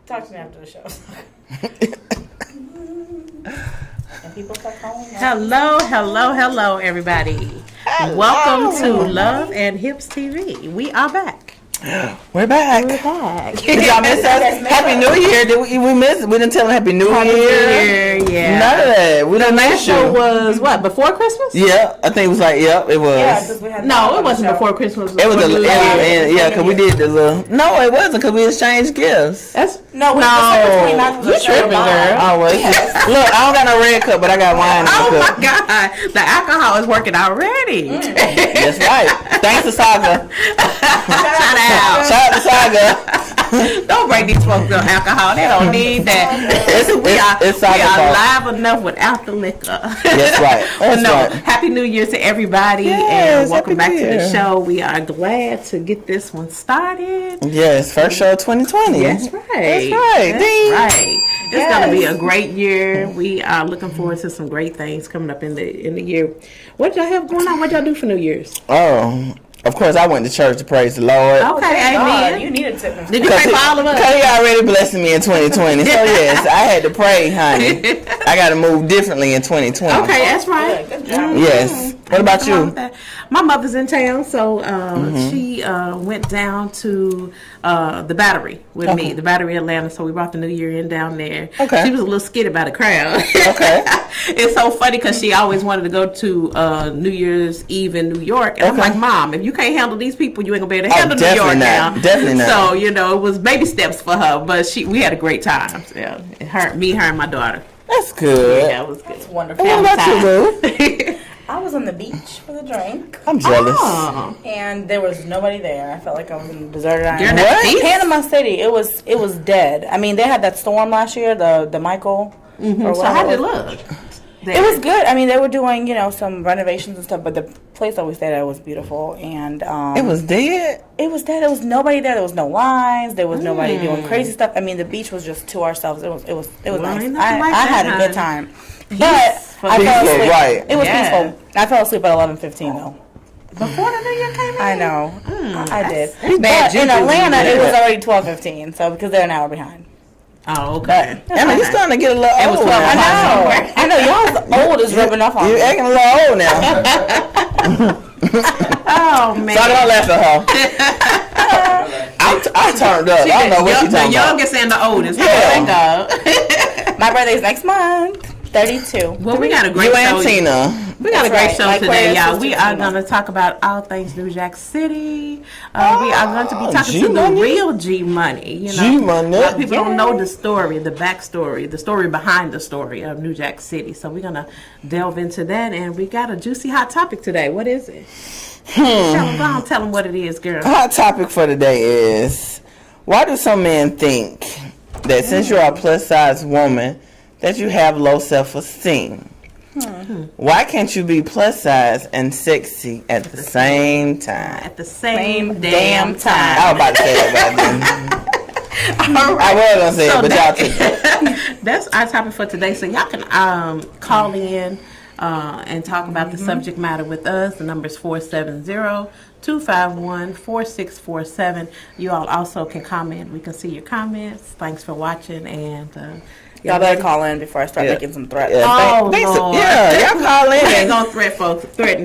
Talk to me after the show. And people start calling. Hello, everybody. Hello. Welcome to Love and Hips TV. We are back. We're back. We're back. Did y'all miss us? Happy New Year. Did we miss? We didn't tell them Happy New Year. Yeah. None of that. We done last show was what, before Christmas? Yeah, I think it was like, yep, it was. Yeah, we had no, it wasn't before Christmas. It was yeah, because we did the little. No, it wasn't because we exchanged gifts. December 29th was you tripping, girl. Oh, well, look, I don't got no red cup, but I got wine in Oh the my cup. God, the alcohol is working already. That's right. Thanks to Saga. Shout out. Shout out to Saga. Don't break these folks on alcohol. They don't need that. It's we are fault. live enough without the liquor. That's right. That's right. Happy New Year to everybody, Yes, and welcome back Happy to New the Year. show. We are glad to get this one started. Yes, first show of 2020. That's right. That's right. That's Ding. right. It's going to be a great year. We are looking forward to some great things coming up in the year. What y'all have going on? What y'all do for New Year's? Oh, of course, I went to church to praise the Lord. Okay, amen. You needed to. Did you pray for all of us? Because he already blessed me in 2020. So, yes, I had to pray, honey. I got to move differently in 2020. Okay, that's right. Good job. Yes. What about you? My mother's in town, so she went down to the Battery with me, the Battery Atlanta. So we brought the New Year in down there. Okay. She was a little skitty by the crowd. Okay. It's so funny because she always wanted to go to New Year's Eve in New York. And I'm like, Mom, if you can't handle these people, you ain't going to be able to handle New York now. Definitely not. So, it was baby steps for her, but we had a great time. Yeah. Me, her, and my daughter. That's good. Yeah, it was good. It's wonderful. What about you, Boo? I was on the beach for the drink, I'm jealous. Oh. and there was nobody there. I felt like I was in a deserted island. You're not peace? Panama City, it was dead. I mean, they had that storm last year, the Michael. Or So how did it whatever. look? It was good. I mean, they were doing, some renovations and stuff, but the place that we stayed at was beautiful. And It was dead? It was dead. There was nobody there. There was no lines. There was nobody doing crazy stuff. I mean, the beach was just to ourselves. It was Well, nice. ain't nothing I like had that, a good honey. time. But I fell Peaceful, asleep. right. It was Yeah. peaceful. I fell asleep at 11:15 though. Before the New Year came in? I know. I did. that's bad But in juju. Atlanta, it was Yeah. already 12:15. So because they're an hour behind. Oh, okay. I mean, you're starting to get a little It was old 12 now. o'clock. I know. Y'all's old is rubbing off on You're me. acting a little old now. Oh, man. So I don't laugh at her. I turned up. I don't know what she's The talking about. youngest and the oldest. Yeah. There we go. My birthday's next month. 32. Well, we got a great You show. and Tina. We got a That's great right. show Like today, Claire's y'all. We sister are Tina. going to talk about all things New Jack City. We are going to be talking to G-Money? the real G-Money. G-Money. A lot of people don't know the story, the backstory, the story behind the story of New Jack City. So we're going to delve into that, and we got a juicy hot topic today. What is it? Tell them what it is, girl. Hot topic for today is, why do some men think that since you're a plus size woman that you have low self-esteem? Why can't you be plus size and sexy at the same time? At the same damn I was time. about to say that, but All right. I was gonna say So it, but y'all took it. That's our topic for today. So y'all can call in and talk about the subject matter with us. The number is 470-251-4647. You all also can comment. We can see your comments. Thanks for watching, and Y'all better call in before I start making some threats. Yeah, Oh, Lord. yeah, y'all call in. we ain't gonna threaten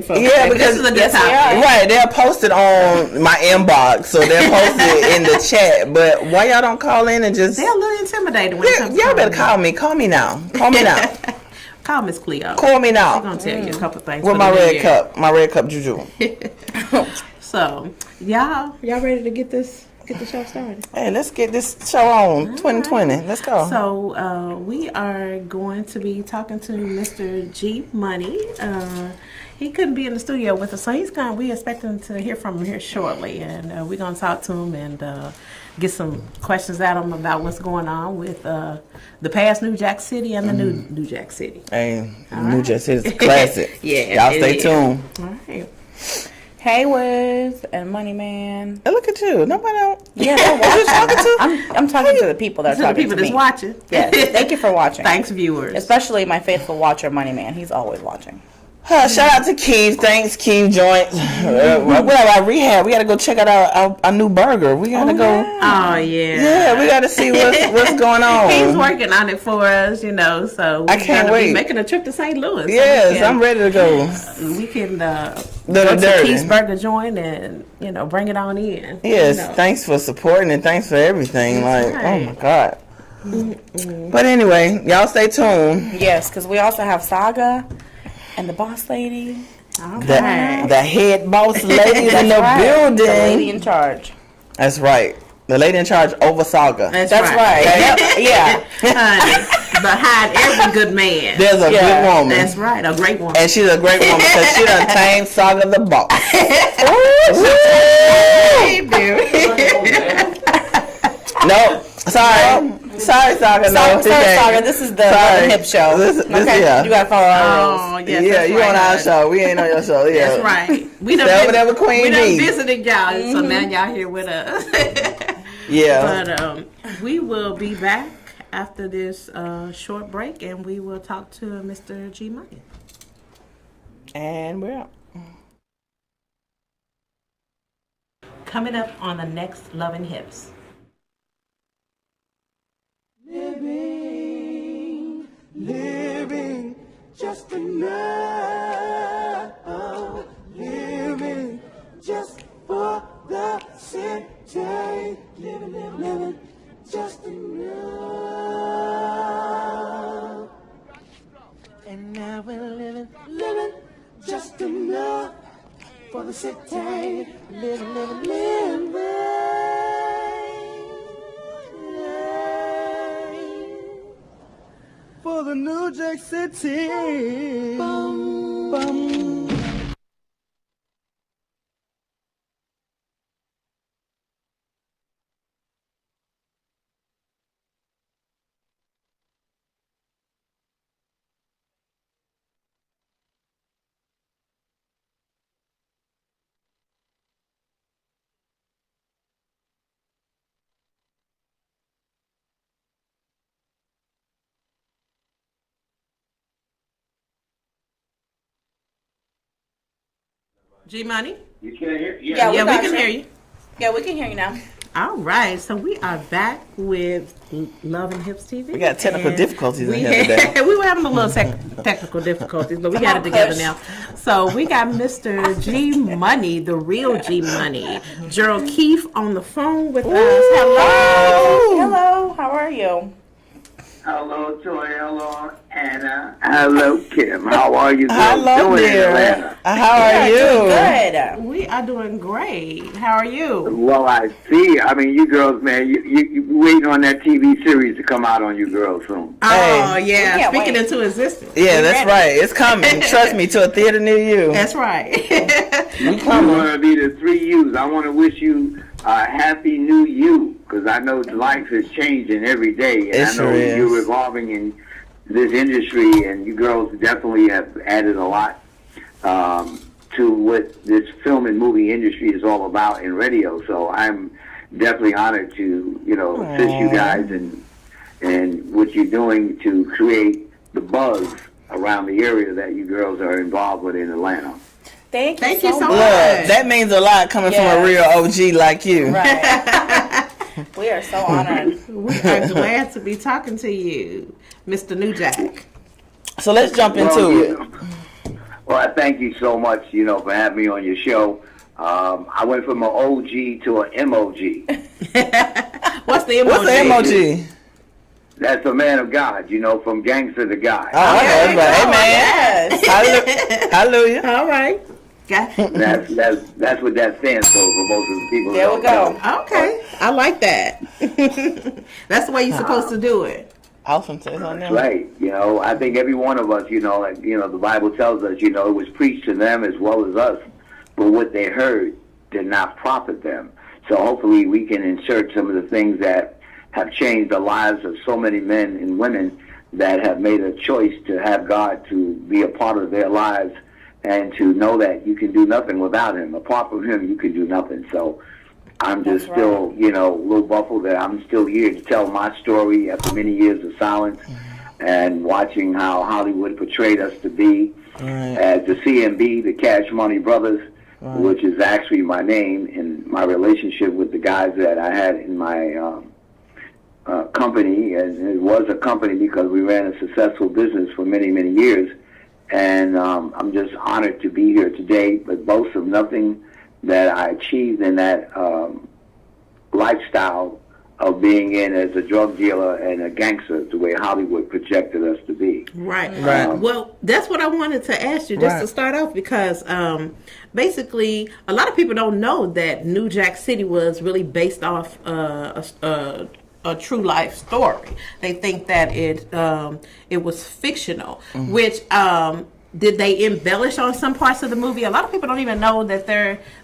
folks. Yeah, Okay, because this is a good yes, we topic. are. Right, they'll post it on my inbox, so they'll post it in the chat. But why y'all don't call in and just? They're a little intimidated when it Yeah, comes to y'all better calling call me. Call me now. Call me now. Call Miss Cleo. Call me now. She's gonna tell you a couple things. With for my the new red year. cup. My red cup juju. So, y'all ready to get the show started? Hey, let's get this show on. 2020. Let's go. So, we are going to be talking to Mr. G Money. He couldn't be in the studio with us, so we expecting to hear from him here shortly, and we're gonna talk to him and get some questions out of him about what's going on with the past New Jack City and the new Jack City. Hey, New Jack City's a classic. Yeah, Y'all stay tuned. All right. Hey, Wiz and Money Man. Hey, look at you. Nobody else. Yeah, What you talking to? I'm talking to the people that are To the talking people to that's me. watching. Yes, thank you for watching. Thanks, viewers. Especially my faithful watcher, Money Man. He's always watching. Shout out to Keith. Thanks, Keith Joints. Well, our rehab. We got to go check out our new burger. We got to go. Oh, yeah. Yeah, we got to see what's going on. He's working on it for us, so I we're can't gonna wait. be making a trip to St. Louis. Yes, I'm ready to go. We can go Little to dirty. Keith's Burger Joint and, bring it on in. Yes, You know. thanks for supporting and thanks for everything. That's Like, right. oh my God. But anyway, y'all stay tuned. Yes, because we also have Saga and the boss lady. All The right. head boss lady in the Right. building. The lady in charge. That's right. The lady in charge over Saga. That's That's right. Yep. Yeah. Honey, behind every good man. There's a Yeah, good woman. That's right. A great one. And she's a great woman because she done tamed Saga the boss. Hey, No, sorry. Sorry, Saga. No, Sorry, Saga. This is the Sorry. Hip Show. This, Okay, yeah. you gotta follow our rules. Oh, yes, Yeah, that's you right, on our honey. show. We ain't on your show. Yeah. That's right. We done, Stay over there with Queen we done Bee. visited y'all, so now y'all here with us. Yeah. But we will be back after this short break, and we will talk to Mr. G Money. And we're out. Coming up on the next Loving Hips. Living just enough, living just for the city, living just enough. And now we're living just enough for the city, living. For the New Jack City. Bum, bum. G Money? You can't hear? Yeah, Yeah, we got can you. hear you. Yeah, we can hear you now. All right, so we are back with Love and Hips TV. We got technical and difficulties in we here today. we were having a little technical difficulties, but we got it together now. So we got Mr. G Money, the real G Money, Gerald Keefe on the phone with us. Hello. Hello, how are you? Hello, Joy. Hello, Anna. Hello, Kim. How are you girls Hello, doing in dear. Atlanta? How are you? Good. We are doing great. How are you? Well, I see. I mean, you girls, man, you waiting on that TV series to come out on you girls soon. Oh Hey. yeah, We can't speaking wait. into existence. Yeah, that's right. It's coming. Trust me, to a theater near you. That's right. We I'm coming. going to be the 3 U's. I want to wish you a happy new you, because I know life is changing every day, and It I know sure is. you're evolving in this industry, and you girls definitely have added a lot to what this film and movie industry is all about in radio. So I'm definitely honored to, assist you guys and what you're doing to create the buzz around the area that you girls are involved with in Atlanta. Thank you so so much. Look, that means a lot coming from a real OG like you. Right. We are so honored. We are glad to be talking to you, Mr. New Jack. So let's jump into it. Well, I thank you so much, for having me on your show. I went from an OG to an MOG. What's the emoji? What's the emoji? That's a man of God, from gangster to God. Oh, okay. Yes. Amen. Hallelujah. All right. Got That's what that stands for most of the people. There we go. Okay. I like that. That's the way you're supposed to do it. Awesome. Say something That's else. right. I think every one of us, the Bible tells us, it was preached to them as well as us, but what they heard did not profit them. So hopefully we can insert some of the things that have changed the lives of so many men and women that have made a choice to have God to be a part of their lives and to know that you can do nothing without Him. Apart from Him, you can do nothing. So I'm just still, a little baffled that I'm still here to tell my story after many years of silence and watching how Hollywood portrayed us to be as the CMB, the Cash Money Brothers, which is actually my name and my relationship with the guys that I had in my company. And it was a company because we ran a successful business for many, many years. And I'm just honored to be here today, but boast of nothing that I achieved in that lifestyle of being in as a drug dealer and a gangster, the way Hollywood projected us to be. Right. Right. Well, that's what I wanted to ask you just to start off because basically a lot of people don't know that New Jack City was really based off a true life story. They think that it was fictional, which did they embellish on some parts of the movie? A lot of people don't even know that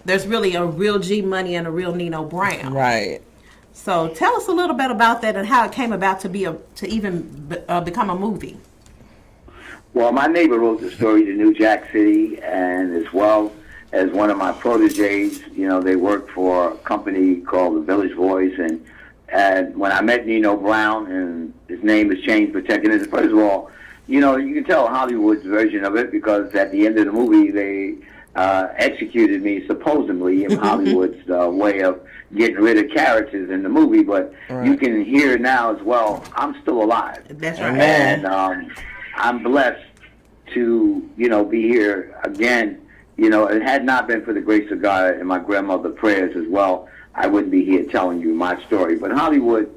there's really a real G Money and a real Nino Brown. Right. So tell us a little bit about that and how it came about to become a movie. Well, my neighbor wrote the story to New Jack City, and as well as one of my proteges, they worked for a company called The Village Voice, and when I met Nino Brown, and his name is changed, protecting it. First of all, you can tell Hollywood's version of it because at the end of the movie, they executed me supposedly in Hollywood's way of getting rid of characters in the movie. But you can hear now as well, I'm still alive. That's right. And I'm blessed to, be here again. It had not been for the grace of God and my grandmother's prayers as well, I wouldn't be here telling you my story. But Hollywood,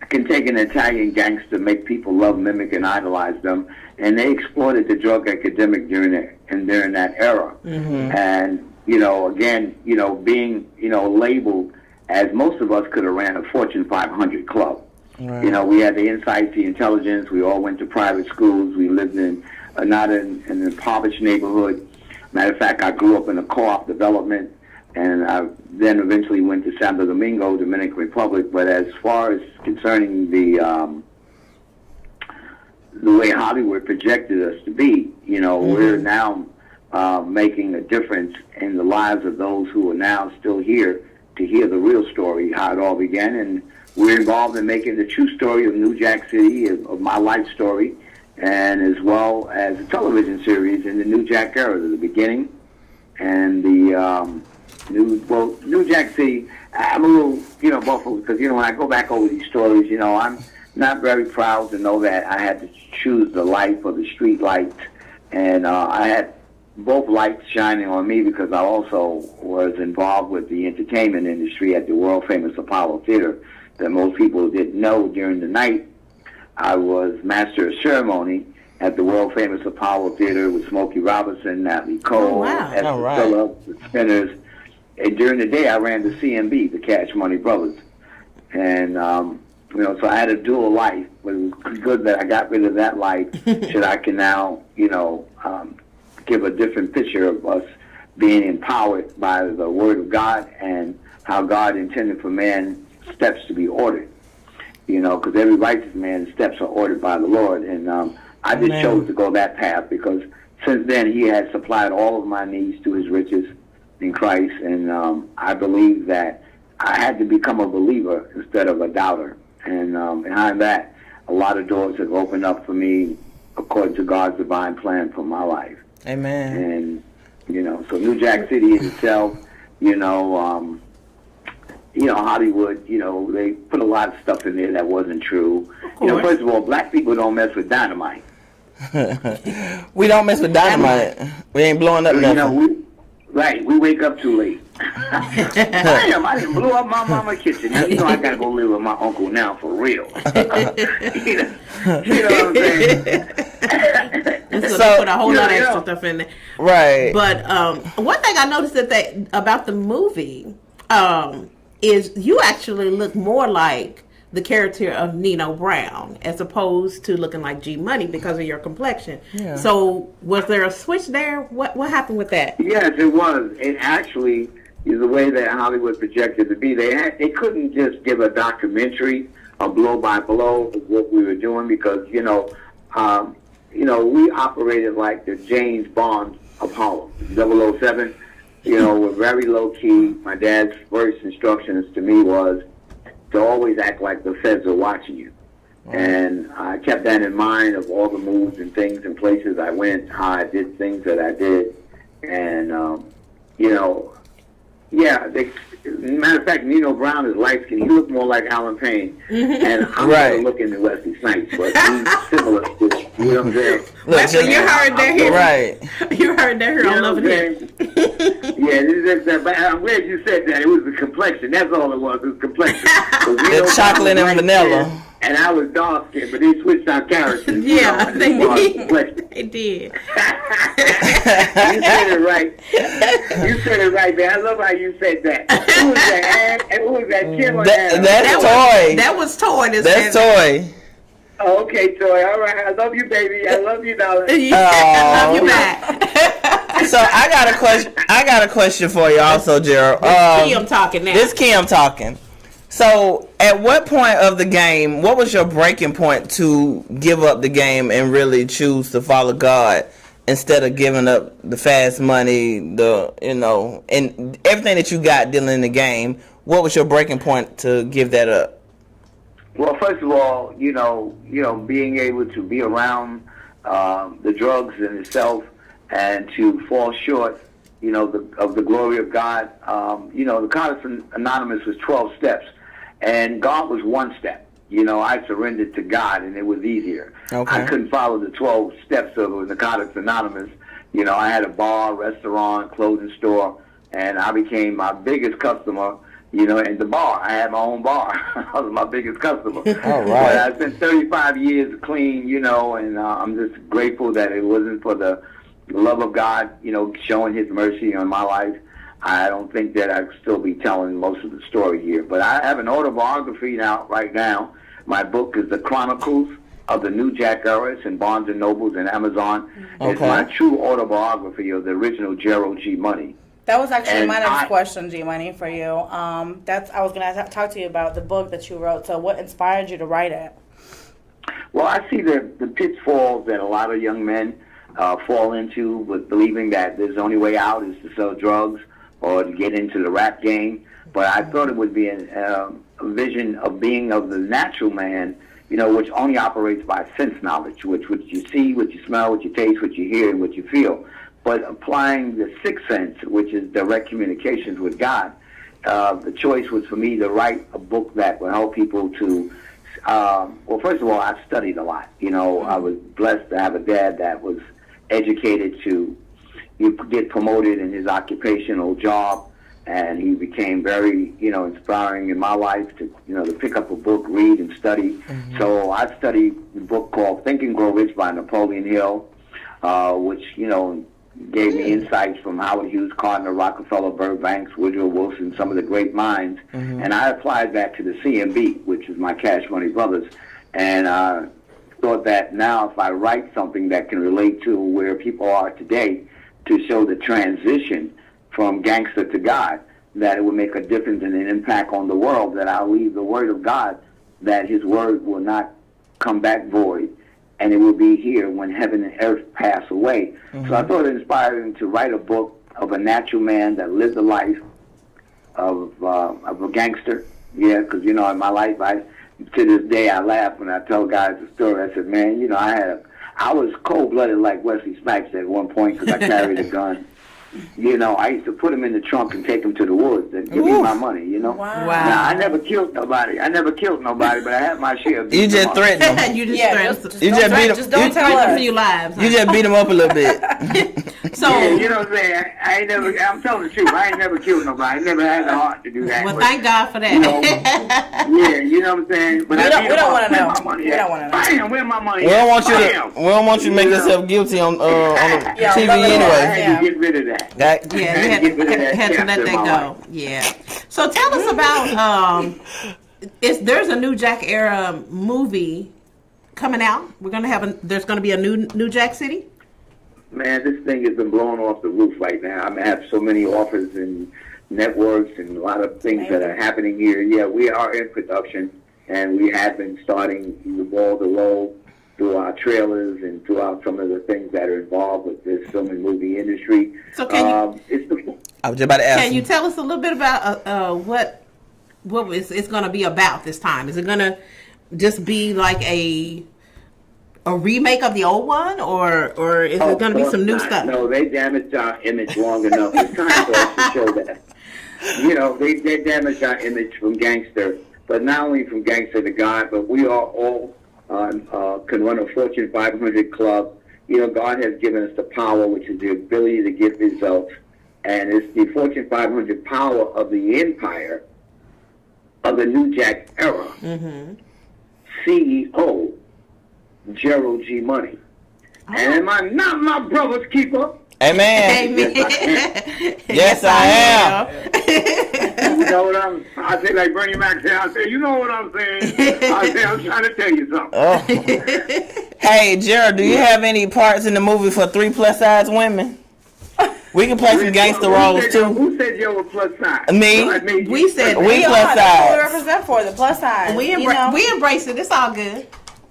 can take an Italian gangster, make people love, mimic, and idolize them, and they exploited the drug epidemic during that era. And again, being labeled as most of us could have ran a Fortune 500 club. Right. We had the insights, the intelligence. We all went to private schools. We lived in not in an impoverished neighborhood. Matter of fact, I grew up in a co-op development. And I then eventually went to Santo Domingo, Dominican Republic. But as far as concerning the way Hollywood projected us to be, we're now making a difference in the lives of those who are now still here to hear the real story, how it all began. And we're involved in making the true story of New Jack City, of my life story, and as well as a television series in the New Jack era, the beginning and the... New Jack City, I'm a little, baffled because, when I go back over these stories, I'm not very proud to know that I had to choose the life or the street lights. And I had both lights shining on me because I also was involved with the entertainment industry at the world-famous Apollo Theater that most people didn't know. During the night, I was master of ceremony at the world-famous Apollo Theater with Smokey Robinson, Natalie Cole, Esther Phillips, the Spinners. And during the day, I ran the CMB, the Cash Money Brothers. And, so I had a dual life. But it was good that I got rid of that life so that I can now, give a different picture of us being empowered by the Word of God and how God intended for man's steps to be ordered. Because every righteous man's steps are ordered by the Lord. And I just chose to go that path because since then He has supplied all of my needs to His riches in Christ, and I believe that I had to become a believer instead of a doubter. And behind that, a lot of doors have opened up for me according to God's divine plan for my life. Amen. And so New Jack City in itself, Hollywood, they put a lot of stuff in there that wasn't true. First of all, black people don't mess with dynamite. We don't mess with dynamite. We ain't blowing up nothing. Right, we wake up too late. I am. I done blew up my mama's kitchen. Now, you know I gotta go live with my uncle now for real. You know what I'm saying? So they put a whole lot of extra stuff in there. Right. But one thing I noticed about the movie is you actually look more like the character of Nino Brown as opposed to looking like G Money because of your complexion. Yeah. So was there a switch there? What happened with that? Yes, it was. It actually is the way that Hollywood projected to be. They couldn't just give a documentary, a blow by blow of what we were doing because we operated like the James Bond of Harlem, 007. We're very low key. My dad's first instructions to me was to always act like the feds are watching you. And I kept that in mind of all the moves and things and places I went, how I did things that I did. And, matter of fact, Nino Brown is light skinned. He looked more like Alan Payne. And I'm Right. looking at Wesley Snipes, but he's similar to, you know what I'm saying? Wesley, you heard that here. Right. You heard that here on Love and Hip. Yeah, but I'm glad you said that. It was the complexion. That's all it was. It was complexion. The chocolate and vanilla. And I was dark skinned, but they switched our characters. Yeah, they did. They did. You said it right. You said it right, man. I love how you said that. Who was that? Who was that? Kim or Adam? That's Toy. That was Toy. That's Toy. Oh, okay, Toy. All right. I love you, baby. I love you, darling. I love you back. So I got a question for you also, Gerald. Kim talking now. This Kim talking. So, at what point of the game, what was your breaking point to give up the game and really choose to follow God instead of giving up the fast money, and everything that you got dealing in the game? What was your breaking point to give that up? Well, first of all, being able to be around the drugs in itself and to fall short, of the glory of God. The Narcotics Anonymous was 12 steps. And God was one step. I surrendered to God, and it was easier. Okay. I couldn't follow the 12 steps of Narcotics Anonymous. I had a bar, restaurant, clothing store, and I became my biggest customer, in the bar. I had my own bar. I was my biggest customer. All right. But I spent 35 years clean, and I'm just grateful that it wasn't for the love of God, showing His mercy on my life. I don't think that I'd still be telling most of the story here. But I have an autobiography right now. My book is The Chronicles of the New Jack Era. It's in Barnes & Nobles and Amazon. Okay. It's my true autobiography of the original Gerald G. Money. That was actually And my next question, G Money, for you. I was going to talk to you about the book that you wrote. So what inspired you to write it? Well, I see the pitfalls that a lot of young men fall into with believing that their only way out is to sell drugs or to get into the rap game. But I thought it would be a vision of being of the natural man, which only operates by sense knowledge, which what you see, what you smell, what you taste, what you hear, and what you feel. But applying the sixth sense, which is direct communications with God, the choice was for me to write a book that would help people to, well, first of all, I studied a lot. I was blessed to have a dad that was educated to get promoted in his occupational job, and he became very, inspiring in my life to, to pick up a book, read, and study. Mm-hmm. So I studied a book called Think and Grow Rich by Napoleon Hill, which, gave me insights from Howard Hughes, Gardner, Rockefeller, Burbanks, Woodrow Wilson, some of the great minds. Mm-hmm. And I applied that to the CMB, which is my Cash Money Brothers. And I thought that now if I write something that can relate to where people are today to show the transition from gangster to God, that it would make a difference and an impact on the world, that I'll leave the word of God, that His word will not come back void, and it will be here when heaven and earth pass away. Mm-hmm. So I thought it inspired him to write a book of a natural man that lived the life of a gangster. Yeah, because, in my life, to this day, I laugh when I tell guys the story. I said, man, I was cold-blooded like Wesley Snipes at one point because I carried a gun. You know, I used to put them in the trunk and take them to the woods and give me my money, you know. Wow. Now, I never killed nobody, but I had my share of You just threatened them. You just Yeah, threatened. You just beat them. Just don't tell a us. few lives. You just beat them up a little bit. So, Yeah, you know what I'm saying? I ain't never, I'm telling the truth, I ain't never killed nobody. I never had the heart to do that. well, But, thank God for you know, that. yeah, you know what I'm saying? But We I don't- beat we them don't up. wanna Where know. my money We at? don't wanna know. Bam, where my money We don't at? want you Bam. to. We don't want you to make yourself guilty on the Yeah, TV love it all. I anyway. had to get rid of that. That- Yeah, you Had to had, get rid of that had to let chapter in that my go. life. Yeah. So tell us about there's a New Jack era movie coming out. We're gonna have there's gonna be a New Jack City. Man, this thing has been blown off the roof right now. I have so many offers and networks and a lot of things that are happening here. Yeah, we are in production, and we have been starting the ball to roll through our trailers and throughout some of the things that are involved with this film and movie industry. So can I was just about to ask. Can you tell us a little bit about what it's going to be about this time? Is it going to just be like a remake of the old one, or is it going to be some new stuff? No, they damaged our image long enough. It's time for us to show that. You know, they damaged our image from gangster, but not only from gangster to God, but we are all can run a Fortune 500 club. You know, God has given us the power, which is the ability to get results. And it's the Fortune 500 power of the empire of the New Jack era. Mm-hmm. CEO, Gerald G. Money. Oh. And am I not my brother's keeper? Amen. Yes, I am. You know what I say like Bernie Mac said, I say, you know what I'm saying? I say, I'm trying to tell you something. Oh. Hey, Gerald, do you have any parts in the movie for 3+ size women? We can play some gangster roles too. Who said you were plus size? Me. We said we plus That's what we size. represent for the plus size. We embrace it. It's all good.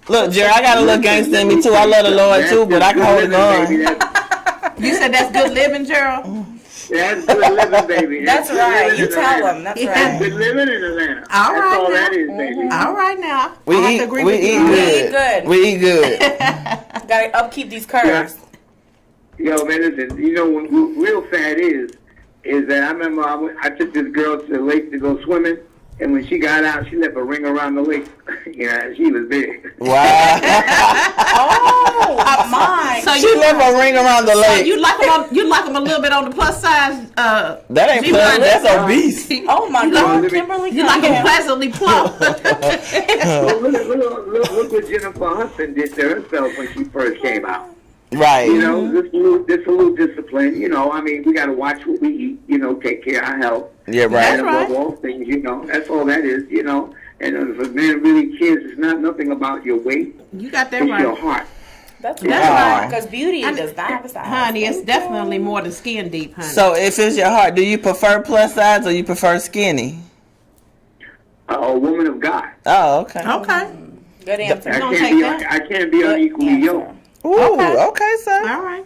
Look, Gerald, I got a little gangster in me too. I love the Lord too, but I can hold it on. You said that's good living, Gerald? That's good living, baby. That's right. You tell them. That's That's right. good living in Atlanta. All That's right all now. that is, baby. All right now. We I have eat. to agree We with eat you. good. We eat good. Gotta upkeep these curves. Yo, man, listen, you know what real sad is that I remember I took this girl to the lake to go swimming, and when she got out, she left a ring around the lake. Yeah, she was big. Wow. Oh, my. So She left a ring around the So lake. you like them a little bit on the plus size. That ain't G-Money. plus. That's obese. Oh, my God. Kimberly. You like them pleasantly plump. So look what Jennifer Hudson did to herself when she first came out. Right. You know, this a little discipline. You know, I mean, we got to watch what we eat. You know, take care of our health. Yeah, right. And above all things, you know, that's all that is. You know, and if a man really cares, it's not nothing about your weight. You got that It's right. your heart. That's Wow. right. Because beauty does not have a size. Honey, it's definitely more than skin deep, honey. So if it's your heart, do you prefer plus size or you prefer skinny? A woman of God. Oh, okay. Okay. Good answer. I gonna can't take be. that? I can't be Good unequally answer. yoked. Ooh, Okay. okay, sir. All right.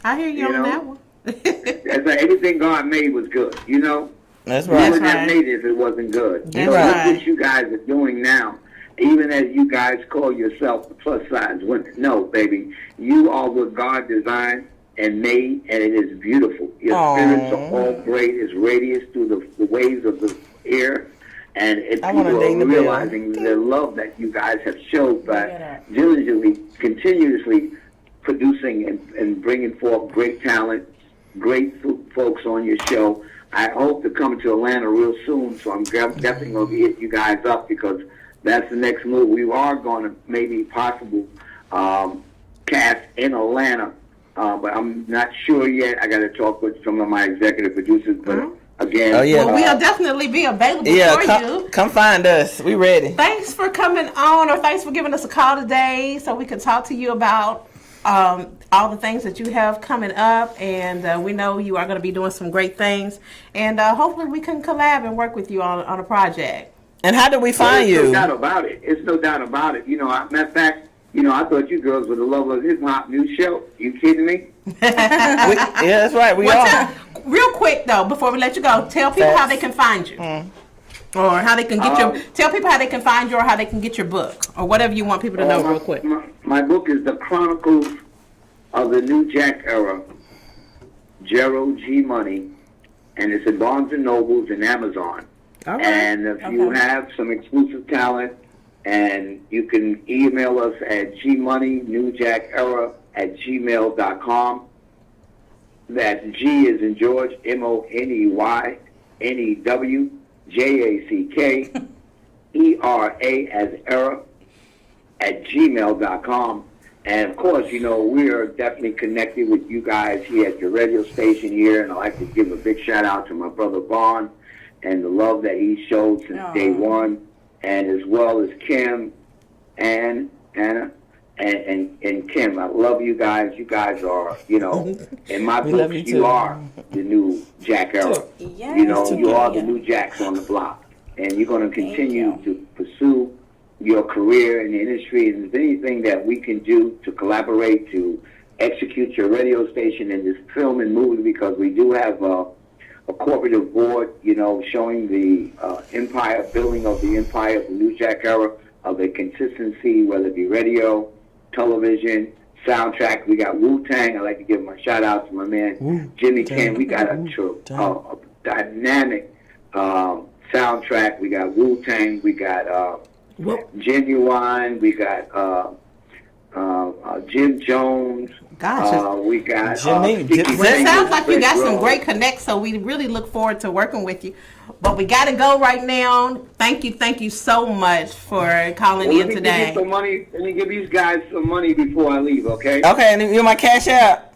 I hear you You on know? that one. That's like everything God made was good. You know. That's We right. wouldn't right. have made it if it wasn't good. That's So right. that's what you guys are doing now. Even as you guys call yourself plus size women. No, baby. You are what God designed and made, and it is beautiful. Your Aww. spirits are all great. It's radius through the waves of the air. And if I wanna people ding the are bell. realizing the love that you guys have showed by Yeah. diligently, continuously producing and bringing forth great talent, great folks on your show. I hope to come to Atlanta real soon, so I'm definitely going to hit you guys up because that's the next move. We are going to maybe possible cast in Atlanta, but I'm not sure yet. I got to talk with some of my executive producers, but again, Oh, yeah. Well, we'll definitely be available Yeah, for you. come find us. We ready. Thanks for coming on, or thanks for giving us a call today so we can talk to you about all the things that you have coming up. And we know you are going to be doing some great things. And hopefully we can collab and work with you on a project. And how do we find There's you? no doubt about it. It's no doubt about it. You know, matter of fact, you know, I thought you girls were the love of hip hop new show. You kidding me? Yeah, that's right. We are. Real quick, though, before we let you go, tell people how they can find you. Or how they can get tell people how they can find you or how they can get your book. Or whatever you want people to know real quick. My book is The Chronicles of the New Jack Era Gerald G Money, and it's in Barnes and Nobles and Amazon. All right. And if you have some exclusive talent, and you can email us at gmoneynewjackera@gmail.com. That's G is in George, MONEYNEWJACKERA as era @gmail.com. And of course, we are definitely connected with you guys here at the radio station here. And I'd like to give a big shout out to my brother Vaughn and the love that he showed since day one. And as well as Kim and Anna and Kim. I love you guys. You guys are, in my books, you are the new Jack era. Yes. You are the new Jacks on the block. And you're going to continue to pursue your career in the industry. And if there's anything that we can do to collaborate to execute your radio station in this film and movie, because we do have a corporate board, showing the empire, building of the empire of the new Jack era, of the consistency, whether it be radio, television, soundtrack. We got Wu-Tang. I'd like to give my shout out to my man, Jimmy Ken. We got a dynamic soundtrack. We got Wu-Tang. We got Genuine. We got Jim Jones. Gotcha. We got Jimmy. Well, it sounds like you got some great connects, so we really look forward to working with you. But we got to go right now. Thank you so much for calling in today. Let me give these guys some money before I leave, okay? Okay, and you're my cash out.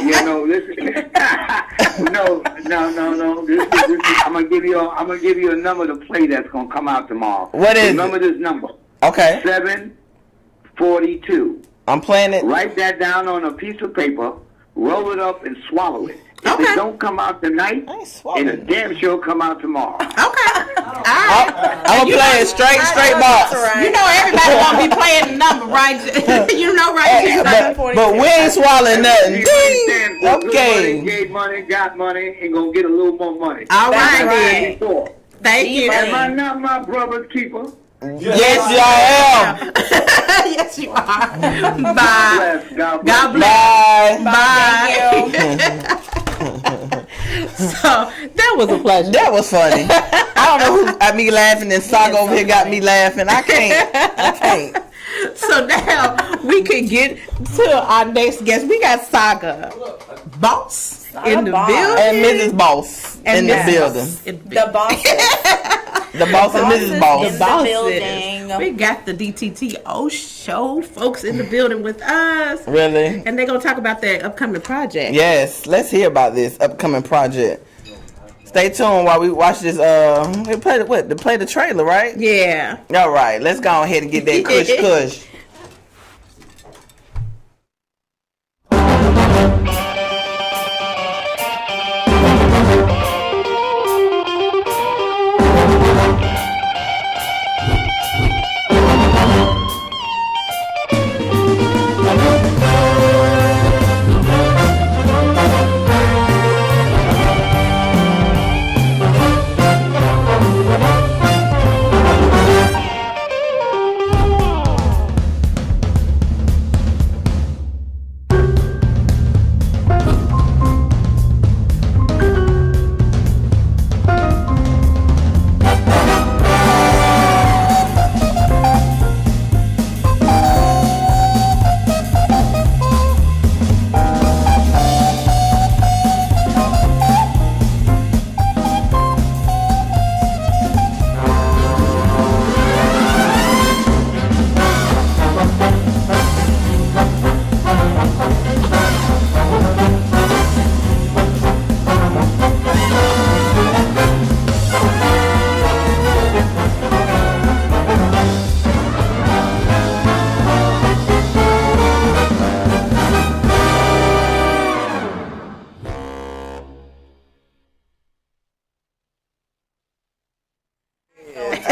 Listen. no. This is, I'm gonna give you a number to play that's gonna come out tomorrow. What is Remember this number? Okay. 742. I'm playing it. Write that down on a piece of paper, roll it up, and swallow it. If it don't come out tonight, it'll damn sure come out tomorrow. Okay. All right. I'm gonna play it straight box. You know everybody gonna be playing the number, right? Right? But we ain't swallowing nothing. Ding. Okay. Gave money, got money, and gonna get a little more money. All right. Before. Thank you. Am I not my brother's keeper? Yes, I am. Yes, you are. Bye. God bless. Bye. Bye. So that was a pleasure. That was funny. I don't know who got me laughing, and Saga over here got me laughing. I can't. So now we can get to our next guest. We got Saga Boss in the building. And Mrs. Boss in the building. The boss. The boss and Mrs. Boss. In the building. We got the DTTO show folks in the building with us. Really? And they're going to talk about their upcoming project. Yes, let's hear about this upcoming project. Stay tuned while we watch this. We play the trailer, right? Yeah. All right, let's go ahead and get that kush.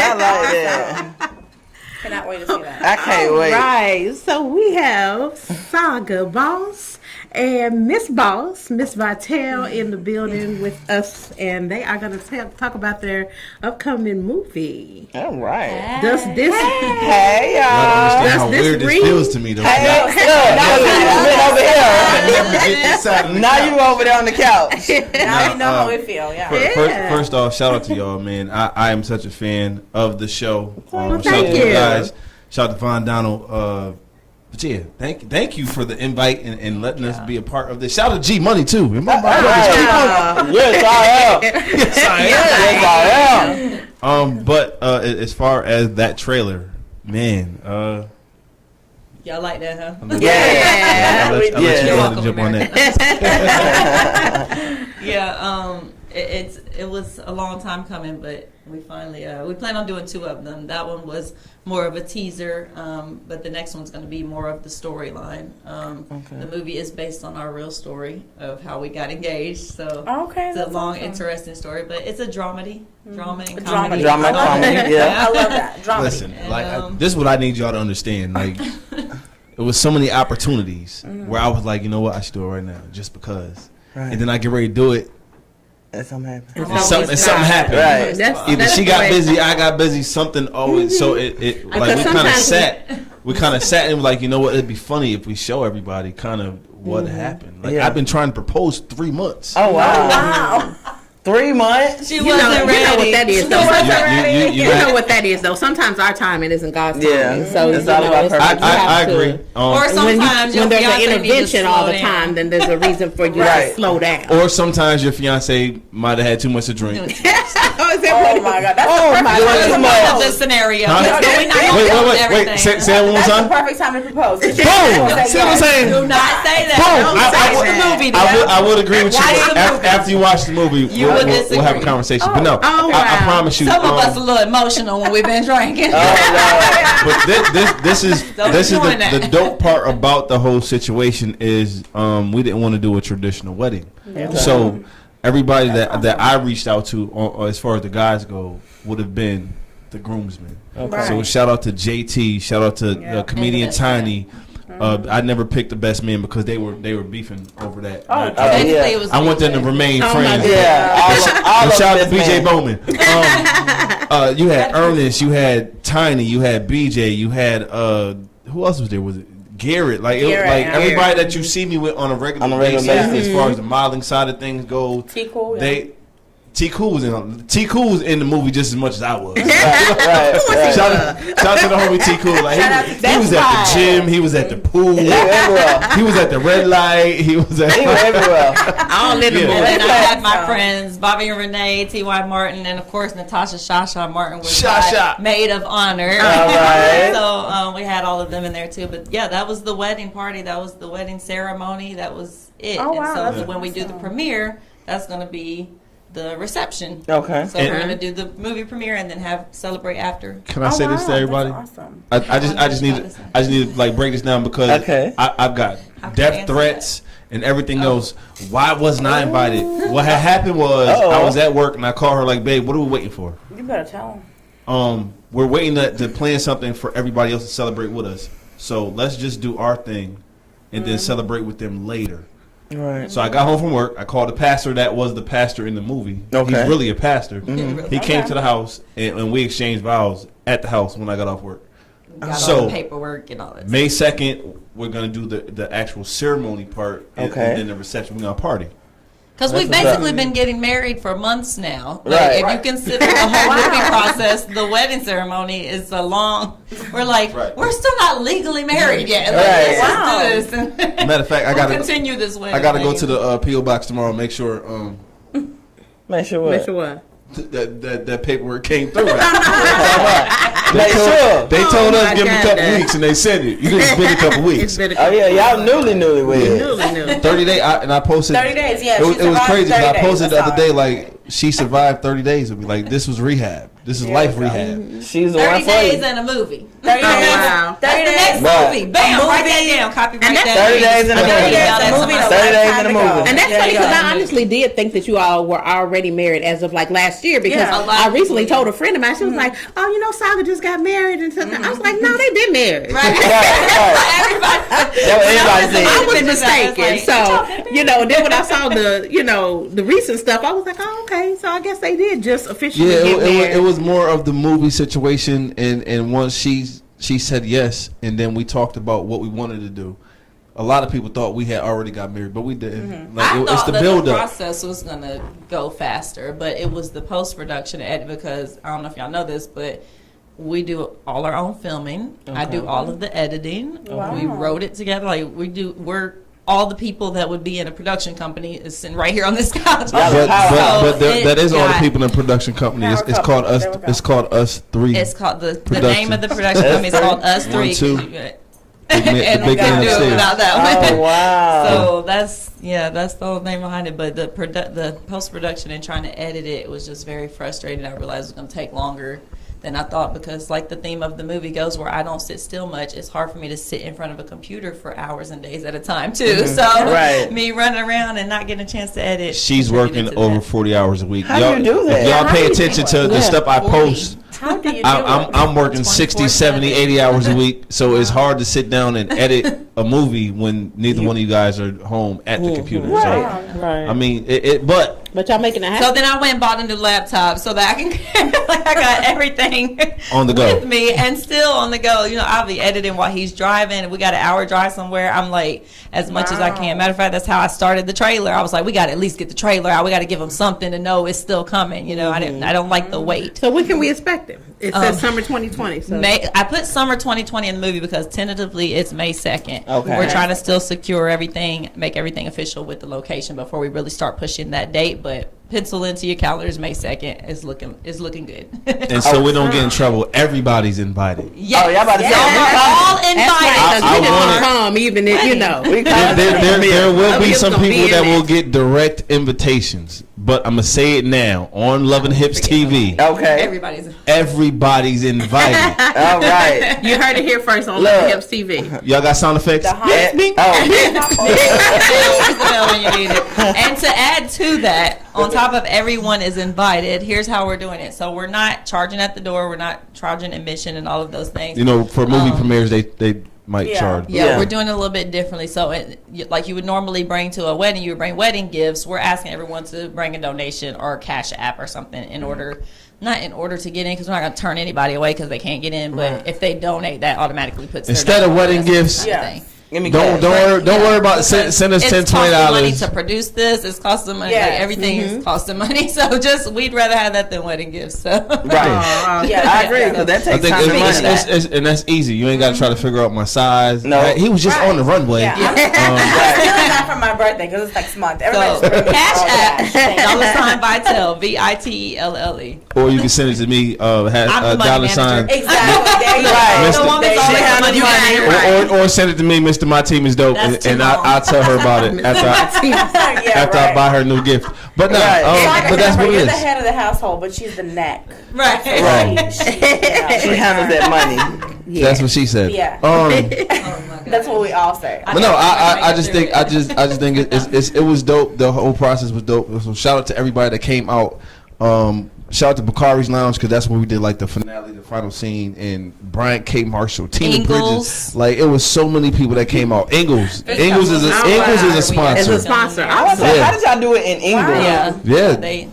I like that. Cannot wait to see that. I can't wait. Right. So we have Saga Boss and Miss Boss, Miss Vitelle in the building with us, and they are going to talk about their upcoming movie. All right. Does this? Hey, I y'all. understand how this weird this read? feels to me, though. Hey, look, now you over here on the couch. Now you know how we feel. Yeah. First off, shout out to y'all, man. I am such a fan of the show. Shout out thank to you you. guys. Shout out to Von Donald. But yeah, thank you for the invite and letting us be a part of this. Shout out to G Money too. Am I right? Yes, I am. Yes, I am. But as far as that trailer, man, Y'all like that, huh? Yeah. I'll let you You're go ahead welcome, and jump on America. that. Yeah, it was a long time coming, but we finally we plan on doing 2 of them. That one was more of a teaser, but the next one's going to be more of the storyline. The movie is based on our real story of how we got engaged, so Okay, it's a that's long, awesome. interesting story. But it's a dramedy, drama and Drama. comedy. Drama, I love comedy, that. yeah. I love that. Drama. Listen, And, this is what I need y'all to understand. Like, it was so many opportunities where I was like, you know what, I should do it right now, just because. Right. And then I get ready to do it, And something happened. and something happened. Right. Either she got busy, I got busy, something always. So it like we kind of sat. We kind of sat and were like, you know what? It'd be funny if we show everybody kind of what happened. Like, Yeah. I've been trying to propose 3 months. Oh, wow. Wow. 3 months? She You wasn't know ready. what that is, though. You You know what that is, though. Sometimes our timing isn't God's timing. Yeah. So It's all about like perfect. you have I to- agree. Or When, sometimes when your there's an fiance needs to intervention all slow the down. time, then there's a reason for you Right. to slow down. Or sometimes your fiance might have had too much to drink. Oh, is that Oh what my God. That's Oh, the my perfect God. time Too to much. propose. This scenario. Huh? So we're not gonna Wait, film wait. everything. Say it one more That's the time. perfect time to propose. Boom! See what I'm saying? Do not say that. Boom! Don't I say would- the movie. I would agree with you. Watch the movie. After you watch the movie, You we'll would have a disagree. conversation. But no, Oh, I wow. promise you. Some of us a little emotional when we've been drinking. But this is Don't this be is doing the that. dope part about the whole situation is we didn't want to do a traditional wedding. So everybody that I reached out to, or as far as the guys go, would have been the groomsmen. Okay. So shout out to JT, shout out to comedian And the best Tiny. I never picked the best man because they were beefing over that. Basically, yeah. it was I want them to remain Oh, friends. my Yeah. All And of shout out to this BJ man. Bowman. You had Ernest, you had Tiny, you had BJ, you had who else was there? Was it Garrett? Like Garrett, like yeah. everybody that you see me with on a regular, basis, as far as the modeling side of things go. T Cool. T Cool was in the movie just as much as I was. Right. Shout out to the homie T Cool. Like he was at the gym, he was at the pool, He everywhere. he was at the red light, he was at He was everywhere. all in the Yeah. And movie. then I had my friends Bobby and Renee, T.Y. Martin, and of course Natasha Shasha Martin was Shasha. my maid of honor. All right. So we had all of them in there too. But yeah, that was the wedding party. That was the wedding ceremony. That was it. Oh, wow, And so that's when we do the premiere, that's going to be the reception. Okay. So we're going to do the movie premiere and then have celebrate after. Can I say this to everybody? Awesome. I just need to like break this down because Okay. I've got How can I death answer threats and everything else. Why wasn't I invited? What had happened was I was at work and I called her like, babe, what are we waiting for? You better tell him. We're waiting to plan something for everybody else to celebrate with us. So let's just do our thing and then celebrate with them later. Right. So I got home from work. I called the pastor that was the pastor in the movie. Okay. He's really a pastor. Really. He came to the house and we exchanged vows at the house when I got off work. Got So, all the paperwork and all that. May 2nd, we're going to do the actual ceremony part and then the reception. We're going to party. Because we've That's basically been getting married for months now. Like, Right. if you consider the whole movie process, the wedding ceremony is a long. We're like, we're still not legally married yet. Like, Right. let's just do this. Matter of fact, I We'll got to continue this way. I got to go to the PO box tomorrow and make sure Make sure what? Make sure what? that paperwork came through. Make sure. They told us my give them a couple goodness. weeks and they sent it. You didn't spend a couple It's weeks. been a Oh yeah, y'all newlyweds. newly new. 30 days, and I posted. 30 days, yeah. It was, she it was survived crazy because 30 I posted days. the other day like she survived 30 days with me. Like this was rehab. This is life rehab. She's the 30 one for days you. and a movie. 30 days. wow. 30 That's the days. next Right. movie. Bam, write that down. Copyright that. 30 days in a 30 movie. days That's in a movie. my 30 days in a movie. And that's There funny you because go. I honestly did think that you all were already married as of like last year because Yeah, a lot I of recently people, told a friend of mine, she was like, oh, you know, Saga just got married and something. I was like, no, they've been married. Right. Right, right. Everybody, That's what everybody I said. was Pictures out, it's mistaken. like, So, then when I saw the recent stuff, I was like, oh, okay. So I guess they did just officially Yeah, get there. it was more of the movie situation, and once she said yes, and then we talked about what we wanted to do. A lot of people thought we had already got married, but we didn't. I Like it's thought the that build the up. process was gonna go faster, but it was the post production edit because I don't know if y'all know this, but we do all our own filming. I do all of the editing. Wow. We wrote it together. Like we're all the people that would be in a production company is sitting right here on this couch. But that is all the got- people in the production company. It's called us. There we go. It's called Us Three. It's called the Production. name of the production company is called Us Three. 1, 2. And we big couldn't man do it upstairs. without that one. Oh wow. So that's the whole name behind it. But the post production and trying to edit it was just very frustrating. I realized it was going to take longer than I thought because, like the theme of the movie goes, where I don't sit still much. It's hard for me to sit in front of a computer for hours and days at a time too. So Right. me running around and not getting a chance to edit. She's contributed working to over that. 40 hours a week. How do you do that? If y'all How pay do you attention do to it? the stuff I 40. post, How do you do I'm working 60, 70, 80 hours a week. So it's Uh-huh. hard to sit down and edit a movie when neither one of you guys are home at the computer. So, Right. I mean, But y'all making it happen. So then I went and bought a new laptop so that I can, like, I got everything On the go. with me and still on the go. You know, I'll be editing while he's driving. We got an hour drive somewhere. I'm like, as much as I can. Matter of fact, that's how I started the trailer. I was like, we got to at least get the trailer out. We got to give him something to know it's still coming. You know, I don't like the wait. So when can we expect it? It says summer 2020. So. I put summer 2020 in the movie because tentatively it's May 2nd. Okay. We're trying to still secure everything, make everything official with the location before we really start pushing that date. But pencil into your calendars May 2nd is looking good. and so we don't get in trouble. Everybody's invited. Yes. Oh, y'all about to say We're all invited. I we just want it. come, even if We There will be It's some gonna be people in that there. will get direct invitations, but I'm gonna say it now on Love and Hips TV. Okay. Everybody's Everybody's invited. All right. You heard it here first on Look. Love Hips TV. Y'all got sound effects? when you need it. And to add to that, on top of everyone is invited, here's how we're doing it. So we're not charging at the door. We're not charging admission and all of those things. You know, for movie premieres, they might Yeah. charge. Yeah, Yeah. we're doing it a little bit differently. So, like you would normally bring to a wedding, you would bring wedding gifts. We're asking everyone to bring a donation or a cash app or something in order, not in order to get in, because we're not going to turn anybody away because they can't get in. But if they donate, that automatically puts their Instead of name on wedding it. gifts, Yeah. Give me don't cash. worry about send us $10, It's costing money $20. to produce this. It's costing money. Yes. Like, everything is costing money. So we'd rather have that than wedding gifts. So. Right. Yeah, I agree because that I takes think time and money. it's and that's easy. You ain't got to try to figure out my size. No. He was just Right. on the runway. Yeah. I'm stealing that for my birthday because it's next month. So Everybody's cash app $. $Vitelle Vitelle. Or you can send it to me. I'm the money Dollar manager. sign. Exactly. There you go. Right. The woman's She always the handles money money. manager. Or send it to me, Mr. My Team is Dope, That's and too long. I'll tell her about it after Yeah, after I buy her new gift. But no, Right. Saga, but that's what it you're is. the head of the household, but she's the neck. Right. Right. She She handles that money. That's what she said. Yeah. Oh my God. That's what we all say. But no, I just think I just think it was dope. The whole process was dope. So shout out to everybody that came out. Shout out to Bakari's Lounge because that's where we did like the finale, the final scene, and Brian K. Marshall, Tina Ingalls. Bridges. Like it was so many people that came out. Ingalls is a It's sponsor. a sponsor. I was like, Yeah. how did y'all do it in English? Yeah. Yeah. They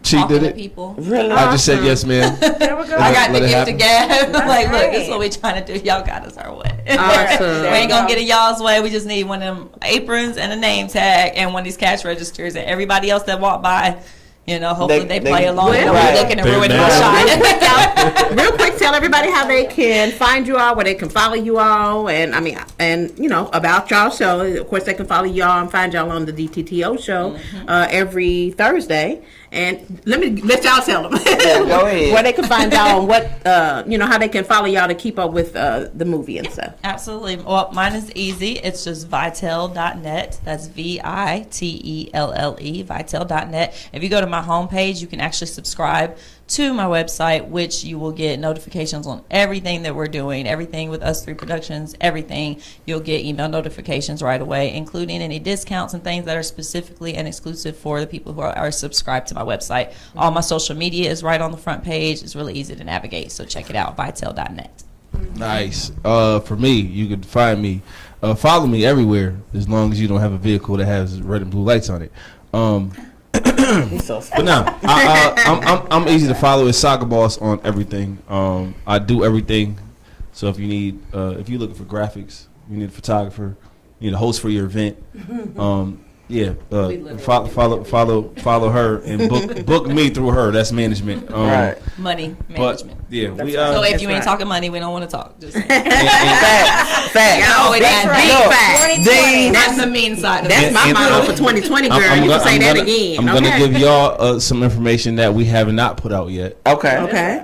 She talking did to it. people. Really? I just said yes, ma'am. There we go. I got Let the it gift to happen. gab. Like, look, this great. is what we trying to do. Y'all got us our way. Awesome. We ain't gonna get it y'all's way. We just need one of them aprons and a name tag and one of these cash registers. And everybody else that walk by, you know, hopefully they play along. Well, Don't right. be looking and They're ruining mad. my shine. Real quick, tell everybody how they can find you all, where they can follow you all, and you know about y'all show. Of course, they can follow y'all and find y'all on the DTTO show every Thursday. And let y'all tell them go ahead. where they can find y'all and what how they can follow y'all to keep up with the movie and stuff. Absolutely. Well, mine is easy. It's just Vitelle.net. That's Vitelle, Vitelle.net. If you go to my homepage, you can actually subscribe to my website, which you will get notifications on everything that we're doing, everything with Us 3 Productions, everything. You'll get email notifications right away, including any discounts and things that are specifically and exclusive for the people who are subscribed to my website. All my social media is right on the front page. It's really easy to navigate, so check it out, Vitelle.net. Nice. For me, you can find me. Follow me everywhere as long as you don't have a vehicle that has red and blue lights on it. He's so But no, I'm easy to follow. It's Saga Boss on everything. I do everything. So if you need, if you're looking for graphics, you need a photographer, you need a host for your event. Follow her and book me through her. That's management. Right. Money But management. yeah, we So if That's you ain't right. talking money, we don't want to talk. Just Facts. Oh, Big that's facts. that's the mean side of That's it. my And- motto for 2020, girl. You can say that again. I'm gonna Okay. give y'all some information that we have not put out yet. Okay. Okay.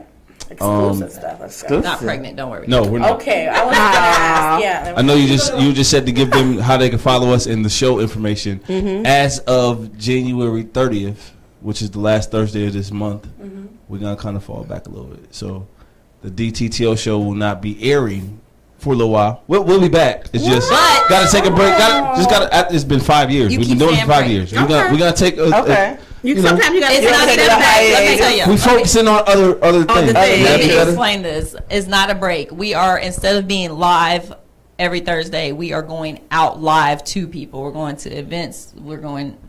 Exclusive stuff. Let's go. Not pregnant, don't worry. No, we're not. Okay, I was gonna ask. Yeah. I know you just said to give them how they can follow us in the show information. As of January 30th, which is the last Thursday of this month, we're gonna kind of fall back a little bit. So the DTTO show will not be airing for a little while. We'll be back. It's just But- gotta take a break. It's been 5 years. You We've been keep doing it saying for 5 break. years. We're gonna take Okay. Sometimes you got to It's not take step it out. back. Let me tell you. we focusing on other things. things. Let me Yeah. explain this. It's not a break. We are, instead of being live every Thursday, we are going out live to people. We're going to events.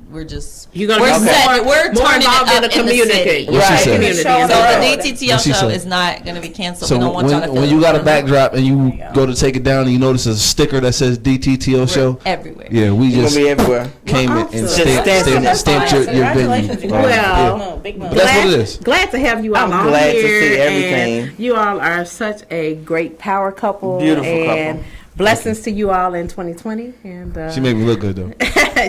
We're just You're gonna we're be setting it. We're more turning involved it in up the in the community. city. What she Right. said. Community. Show is the So all the road. DTTL What she show said. is not going to be canceled. So we don't want y'all to when feel you got a it. backdrop and you you go go. to take it down and you notice a sticker that says DTTO We're show, everywhere. yeah, we You're just gonna be everywhere. came Well, in and awesome. stamped your Congratulations, you venue. guys. Well, Big move, big move. That's what it is. Glad to have you all I'm on glad to here. see everything. And you all are such a great power couple. Beautiful and couple. Blessings to you all in 2020. And She made me look good though.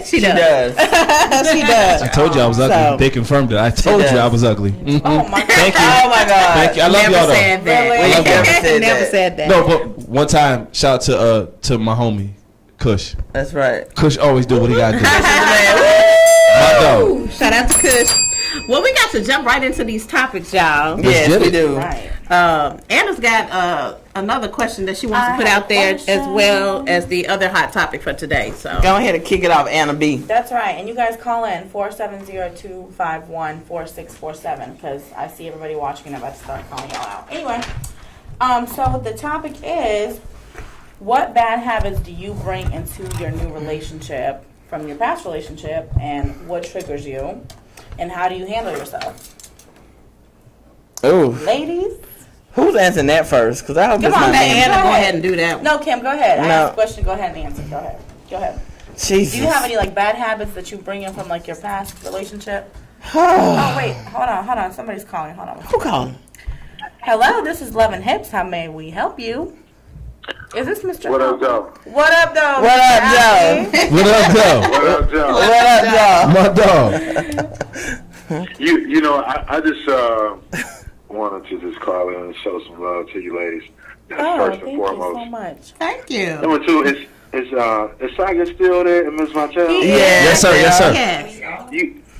she She does. does. She does. I told you I was ugly. So- They confirmed it. I told you does. I was ugly. Mhm. Oh my God. Thank you. Oh my God. Thank you. I love Never y'all though. said that. Really? We never said Never that. said that. No, but one time, shout out to my homie, Kush. That's right. Kush always do what he gotta do. Man, My dog. Shout out to Kush. Well, we got to jump right into these topics, y'all. woo! Yes, get we it. do. Right. Anna's got another question that she wants I to put have out there, a question. as well as the other hot topic for today. So Go ahead and kick it off, Anna B. That's right. And you guys call in 470-251-4647 because I see everybody watching and I'm about to start calling y'all out. Anyway, so the topic is, what bad habits do you bring into your new relationship from your past relationship, and what triggers you, and how do you handle yourself? Ooh, Ladies? who's answering that first? Because I hope Come it's on, not man. me. Anna, Go go ahead. ahead and do that. No, Kim, go ahead. I No. asked a question. Go ahead and answer. Go ahead. Go ahead. Jesus. Do you have any like bad habits that you bring in from like your past relationship? Oh wait, hold on. Somebody's calling. Hold on. Who calling? Hello, this is Love and Hips. How may we help you? Is this Mr. What up, Joe? What up, though? What up, Joe? What up, though? What up, Joe? What up, Joe? My dog. You know, I just wanted to just call in and show some love to you ladies. That's Oh, first thank and you foremost. so much. Thank you. Number two, is Saga still there and Miss Vitelle? Yeah. Yes, sir. Yes, sir. Yes.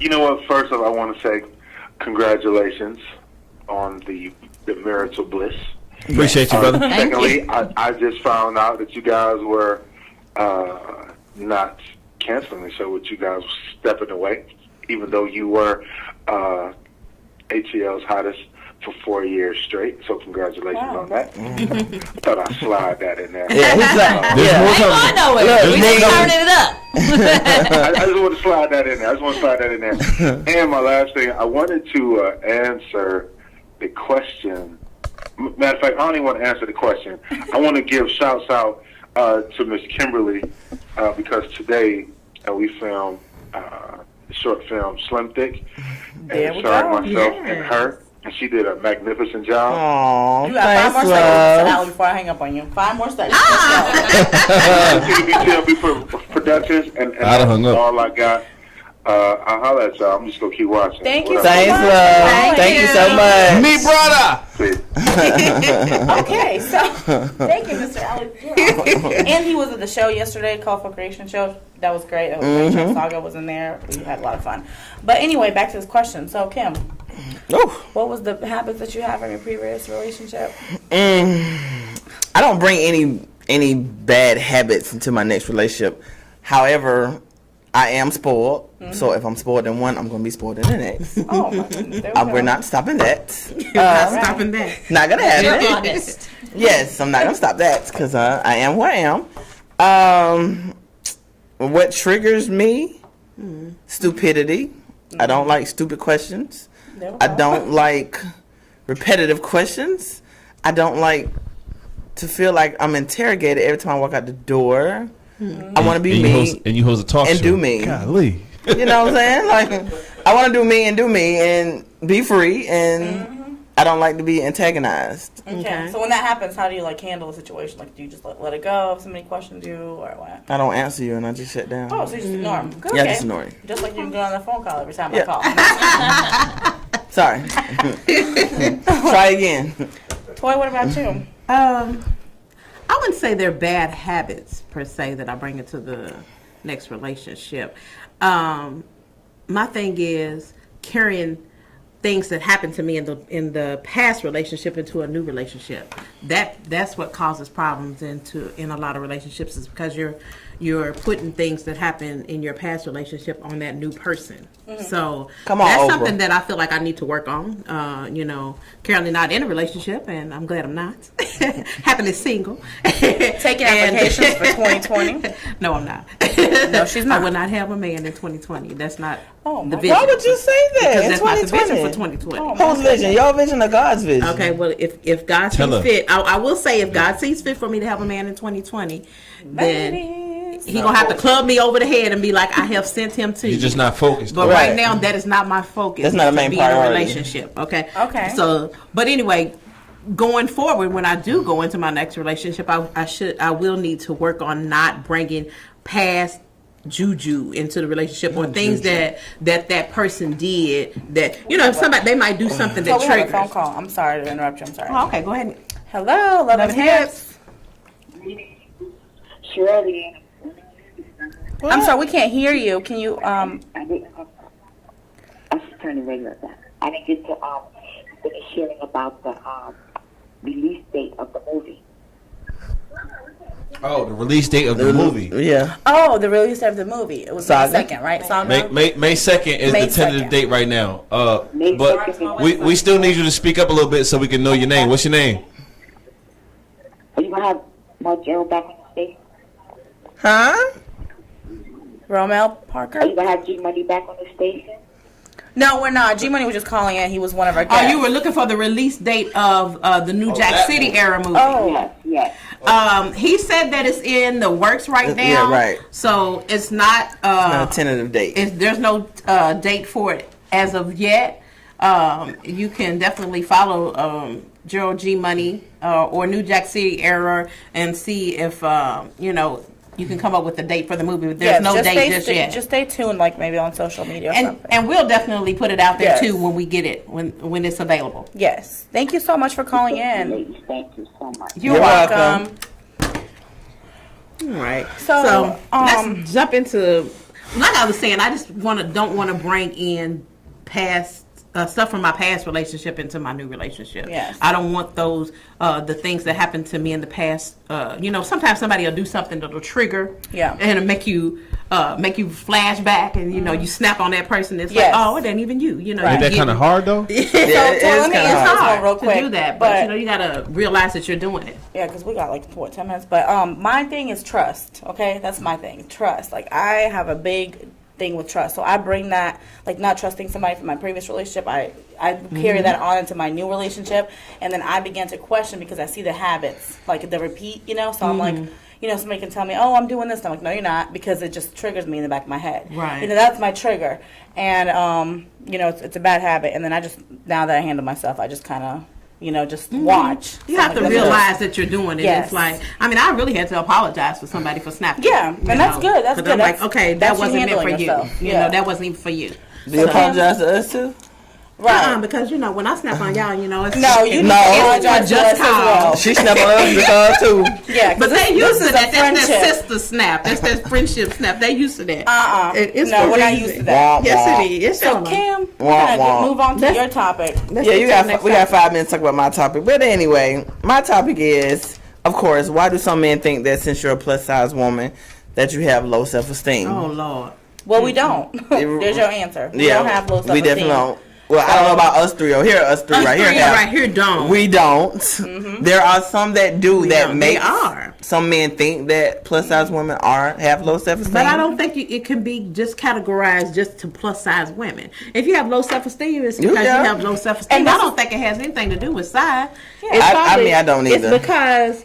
You know what? First off, I want to say congratulations on the marital bliss. Appreciate you, brother. Thank Secondly, I just found out that you guys were not canceling the show, but you guys were stepping away, even though you were ATL's hottest for 4 years straight. So congratulations Wow. on that. Thought I'd slide that in there. Yeah, he's like, There's yeah. more Ain't coming. going nowhere. Look, We just nigga. turning it up. I just want to slide that in there. And my last thing, I wanted to answer the question. Matter of fact, I don't even want to answer the question. I want to give shouts out to Miss Kimberly because today we filmed the short film Slim Thick, and There it we starred go. myself Yes. and her, and she did a magnificent job. Aw, You got 5 more thanks, seconds, love. Allie, before I hang up on you. 5 more seconds. TVTLB Productions, and I'd have hung that's up. all I got. I'll holler at y'all. I'm just going to keep watching. Thank you What so up? Thanks, much. love. Thank you so much. Me brother. Please. Okay, so thank you, Mr. Alex. And he was at the show yesterday, Colorful Creation Show. That was great. That was a great show. Saga was in there. We had a lot of fun. But anyway, back to this question. So, Kim, Ooh. what was the habits that you have in your previous relationship? I don't bring any bad habits into my next relationship. However, I am spoiled. So if I'm spoiled in one, I'm going to be spoiled in the next. Oh, my goodness. There we go. We're not stopping that. Not stopping that. Not going to You're happen. honest. Yes, I'm not going to stop that because I am who I am. What triggers me? Stupidity. I don't like stupid questions. There we I go. don't like repetitive questions. I don't like to feel like I'm interrogated every time I walk out the door. I want to be me and you host a talk and show. do me. Golly. You know what I'm saying? Like, I want to do me and be free, and I don't like to be antagonized. Okay. So when that happens, how do you like handle a situation? Like, do you just let it go if somebody questions you, or what? I don't answer you, and I just shut down. Oh, so you just ignore them. Good, Yeah, okay. just ignore you. Just like you can go on the phone call every time Yeah. I call. Sorry. Try again. Toy, what about you? I wouldn't say they're bad habits per se that I bring into the next relationship. My thing is carrying things that happened to me in the past relationship into a new relationship. That's what causes problems in a lot of relationships, is because you're putting things that happened in your past relationship on that new person. So Come on, that's Oprah. something that I feel like I need to work on. Currently not in a relationship, and I'm glad I'm not. Happily single. Taking applications for 2020? No, I'm not. No, she's not. I will not have a man in 2020. That's not Oh, the my vision. Why would you say that? Because In that's not the vision 2020. for 2020. Oh, Whose vision? Your vision or God's vision? Okay, well, if God Tell sees her. fit, I will say if God sees fit for me to have a man in 2020, then Ladies. he gonna have to club me over the head and be like, I have sent him to you. You're just not focused. But Right. right now, that is not my focus. That's not a to main be in a priority. relationship. Okay. Okay. So, but anyway, going forward, when I do go into my next relationship, I will need to work on not bringing past juju into the relationship, or things that person did that somebody, they might do something So that we have a triggers. phone call. I'm sorry to interrupt you. I'm sorry. Oh, okay, go ahead. Hello, Love and Hips. Shirley, I'm sorry, we can't hear you. Can you I should turn the radio down. I didn't get to finish hearing about the release date of the movie. Oh, the release date of the movie. Yeah. Oh, the release of the movie. It was May Saga. 2nd, right? Saga? May 2nd is May the tentative 2nd. date right now. May But 2nd. we still need you to speak up a little bit so we can know your name. What's your name? Are you gonna have more Gerald back on the station? Huh? Romel Parker? Are you gonna have G Money back on the station? No, we're not. G Money was just calling in. He was one of our guests. Oh, you were looking for the release date of the New Jack that City one. era movie. Oh, Yes. He said that it's in the works right now. Yeah, right. So it's not. Not a tentative date. There's no date for it as of yet. You can definitely follow Gerald G Money or New Jack City era and see if you can come up with a date for the movie. But there's no date just yet. Just stay tuned, like maybe on social media or something. and we'll definitely put it out there Yes. too when we get it, when it's available. Yes. Thank you so much for calling in. Ladies, thank you so much. You're welcome. All right. So, let's jump into. Like I was saying, I just don't want to bring in past stuff from my past relationship into my new relationship. Yes. I don't want those the things that happened to me in the past. Sometimes somebody will do something that'll trigger. Yeah. And it'll make you flash back, and you snap on that person. It's Yes. like, oh, it ain't even you. Ain't that kind of hard though? Yeah, So it let is me kinda answer this hard. one real quick. to do that, but you gotta realize that you're doing it. Yeah, because we got like 10 minutes. But my thing is trust. Okay, that's my thing. Trust. Like I have a big thing with trust, so I bring that, like not trusting somebody from my previous relationship. I carry that on into my new relationship, and then I begin to question because I see the habits, like the repeat. So I'm like. Somebody can tell me, "Oh, I'm doing this." And I'm like, "No, you're not," because it just triggers me in the back of my head. Right. That's my trigger, and it's a bad habit. And then now that I handle myself, I just kind of, just watch. You have to Something like realize that you're doing it. Yes. It's like, I really had to apologize for somebody for snapping. Yeah, and that's good. That's 'Cause good. I'm like, okay, that that's you wasn't meant for handling you. yourself. You Yeah. know, that wasn't even for you. Do you apologize to us too? Right. Because when I snap on y'all, it's No, you No. need to apologize to Just us as well. cause. She snapped on us because too. Yeah, But they this used to is that. a That's their friendship. sister snap. That's their friendship snap. They used to that. It's No, for we're not reason. used to that. Womp, Yes, womp. it is. Yes, So y'all are. Kim, we're Womp, gonna womp. move on to your topic. Yeah, we got 5 minutes to talk about my topic. But anyway, my topic is, of course, why do some men think that since you're a plus size woman that you have low self esteem? Oh Lord. Well, we don't. There's your answer. We don't have low self-esteem. We definitely don't. Well, I don't know about us three. Here, us three right here. Right here don't. We don't. There are some that do that don't. make. They are. Some men think that plus size women have low self esteem. But I don't think it can be just categorized just to plus size women. If you have low self esteem, it's because you have low self esteem. And I don't think it has anything to do with size. I mean, I don't either. It's because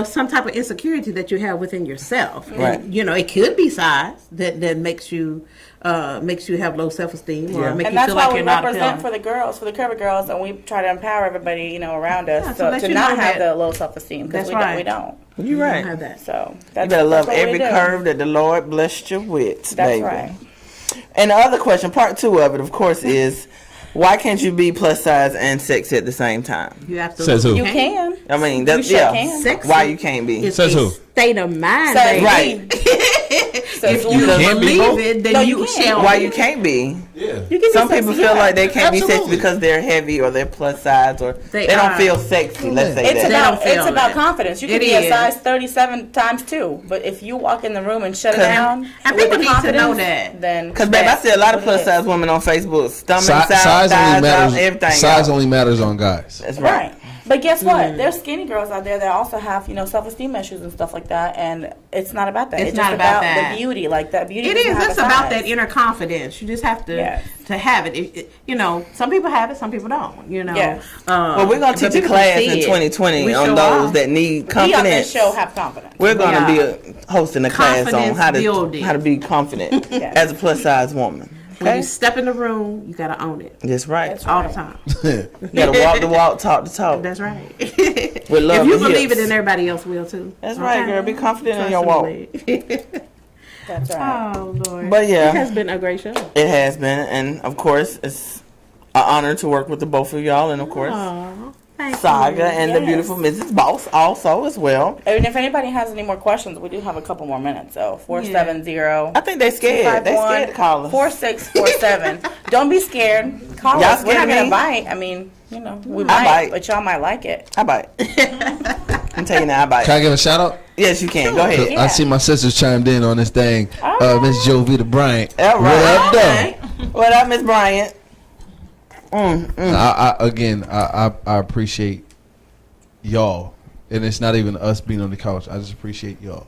some type of insecurity that you have within yourself. Right. And, you know, it could be size that makes you have low self esteem or make And you that's feel why like we you're not represent appealing. for the girls, for the curvy girls, and we try to empower everybody, you know, around us Yeah, so let to you not know have that- the low self esteem because That's right. we don't. You're right. You don't have that. So You that's, better love that's what we every do. curve that the Lord blessed you with, That's baby. right. And the other question, part 2 of it, of course, is why can't you be plus size and sexy at the same time? You absolutely Says who? You can. I mean, that's sure can. Sexy why you can't be. It's Says a who? state of mind, Says baby. Right. If you can't be both? believe it, then No, you you can. shall. Why you can't be. Yeah. You can be Some sexy, people feel yeah. like they can't be sexy Absolutely. because they're heavy or they're plus size or they They don't are. feel sexy. Let's say It's that. about don't feel it's about it. confidence. You can It be a is. size 37 times 2, but if you walk in the room and shut it down, And with people the need to know confidence, that. then Because, babe, I see a lot of plus size women on Facebook. Stomach out, Size thighs only out, matters. everything Size out. only matters on guys. That's right. Right. But guess what? There's skinny girls out there that also have, you know, self-esteem issues and stuff like that, and it's not about that. It's It's not just about about that. the beauty. Like that beauty. It doesn't is. have It's a about size. that inner confidence. You just have to Yes. have it. You know, some people have it, some people don't. You know. Yes. Well, we're going to but teach a people class see in it. 2020 We on sure those are. that need We on this confidence. show have confidence. We're going to Yeah. be hosting a class on Confidence building. how to be confident Yes. as a plus size woman. When Okay? you step in the room, you gotta own it That's right. That's all right. the time. You got to walk the walk, talk the talk. That's right. With love If you and believe hips. it, then everybody else will too. That's right, girl. Be confident in your walk. That's right. Oh Lord. But yeah. It has been a great show. It has been, and of course, it's an honor to work with the both of y'all, and of course, Aw, thank Saga you. and the Yes. beautiful Mrs. Boss also as well. And if anybody has any more questions, we do have a couple more minutes. So 470. I think they scared. They scared to call us. 4647. Don't be scared. Call Y'all us. We're not scared gonna me? bite. I mean, you know, we I might, bite. but y'all might like it. I bite. I'm taking that. I bite. Can I give a shout out? Yes, you can. Go ahead. Yeah. I see my sisters chimed in on this thing. Alright. Miss Jovita Bryant. All What right. up, though? What up, Miss Bryant? I appreciate y'all, and it's not even us being on the couch. I just appreciate y'all.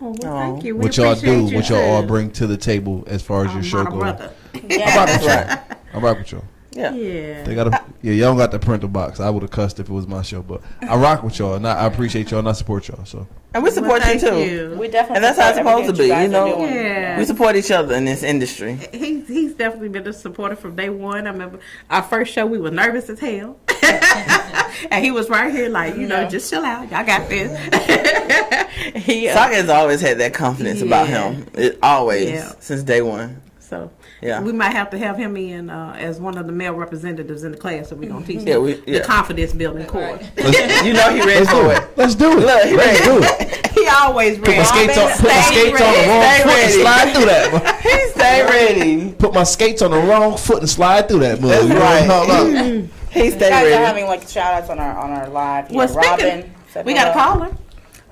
Oh, well, thank you. We What y'all appreciate do, you what y'all all too. bring to the table as far as your show My goes. brother. I rock Yeah. with y'all. I rock with y'all. Yeah. Yeah. They got y'all don't got the parental box. I would have cussed if it was my show, but I rock with y'all, and I appreciate y'all, and I support y'all. So And we support you Well, too. thank you. We definitely And that's how it's support supposed to be, everything you guys are know? doing. Yeah. We support each other in this industry. He's definitely been a supporter from day one. I remember our first show, we were nervous as hell. And he was right here like, you know, just chill out. Y'all got this. he, Saga has always had that confidence about Yeah. him. It always, Yeah. since day one. so Yeah. we might have to have him in as one of the male representatives in the class that we're going to teach Yeah, him yeah. the confidence building course. You know he ready let's do for it. it. Let's do it. Look, he Let's ready. do it. He always Put my ready. skates on. Put my Stay skates on the ready. wrong Stay foot and ready. slide through that. He stay ready. Put my skates on the wrong foot and slide through that move. That's You know what I'm right. talking about? He stay Guys are ready. having like shout outs on our live. Well, Yeah, Robin. said we got a hello. caller.